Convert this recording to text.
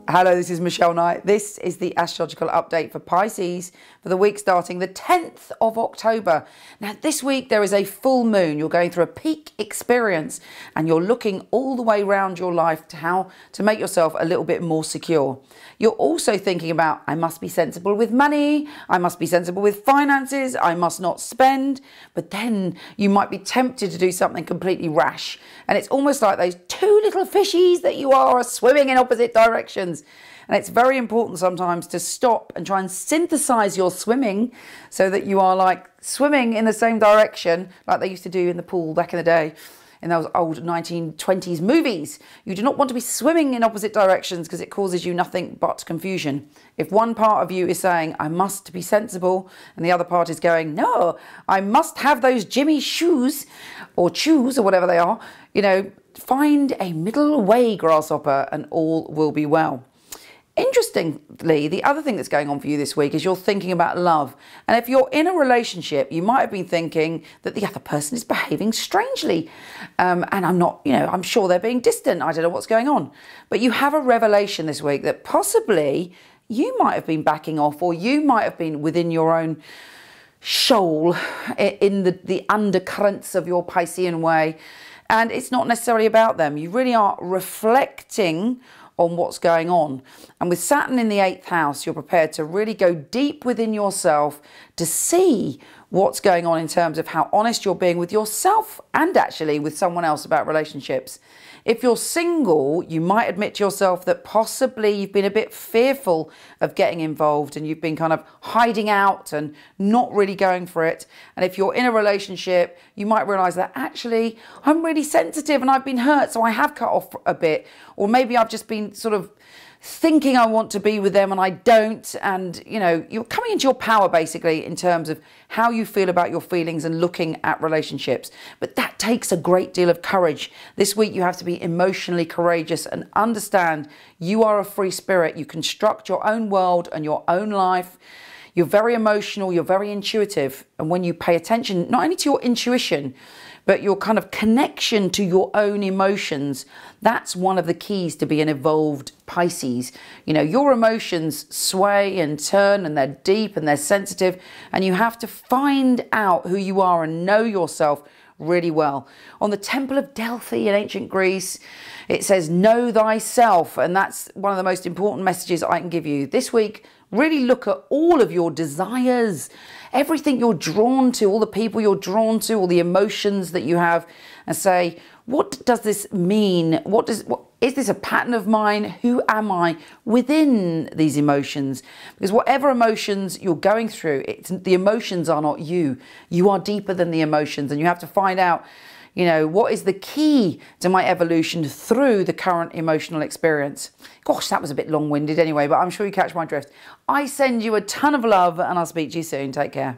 Hello, this is Michelle Knight. This is the astrological update for Pisces for the week starting the 10th of October. Now, this week there is a full moon. You're going through a peak experience and you're looking all the way around your life to how to make yourself a little bit more secure. You're also thinking about, I must be sensible with money. I must be sensible with finances. I must not spend. But then you might be tempted to do something completely rash. And it's almost like those two little fishies that you are swimming in opposite directions. And it's very important sometimes to stop and try and synthesize your swimming so that you are like swimming in the same direction like they used to do in the pool back in the day in those old 1920s movies. You do not want to be swimming in opposite directions because it causes you nothing but confusion. If one part of you is saying, I must be sensible, and the other part is going, no, I must have those Jimmy shoes or chews or whatever they are, you know, find a middle way, grasshopper, and all will be well. Interestingly, the other thing that's going on for you this week is you're thinking about love. And if you're in a relationship, you might have been thinking that the other person is behaving strangely. And I'm not, you know, I'm sure they're being distant. I don't know what's going on. But you have a revelation this week that possibly you might have been backing off, or you might have been within your own shoal in the undercurrents of your Piscean way. And it's not necessarily about them. You really are reflecting on what's going on. And with Saturn in the 8th house, you're prepared to really go deep within yourself to see what's going on in terms of how honest you're being with yourself and actually with someone else about relationships. If you're single, you might admit to yourself that possibly you've been a bit fearful of getting involved and you've been kind of hiding out and not really going for it. And if you're in a relationship, you might realize that actually I'm really sensitive and I've been hurt, so I have cut off a bit. Or maybe I've just been sort of thinking I want to be with them and I don't, and you know, you're coming into your power basically in terms of how you feel about your feelings and looking at relationships. But that takes a great deal of courage. This week you have to be emotionally courageous and understand you are a free spirit. You construct your own world and your own life. You're very emotional, you're very intuitive, and when you pay attention not only to your intuition but your kind of connection to your own emotions, that's one of the keys to be an evolved Pisces. You know, your emotions sway and turn and they're deep and they're sensitive, and you have to find out who you are and know yourself really well. On the Temple of Delphi in ancient Greece, it says, know thyself, and that's one of the most important messages I can give you. This week, really look at all of your desires, everything you're drawn to, all the people you're drawn to, all the emotions that you have, and say, what does this mean? Is this a pattern of mine? Who am I within these emotions? Because whatever emotions you're going through, the emotions are not you. You are deeper than the emotions, and you have to find out, you know, what is the key to my evolution through the current emotional experience? Gosh, that was a bit long-winded anyway, but I'm sure you catch my drift. I send you a ton of love and I'll speak to you soon. Take care.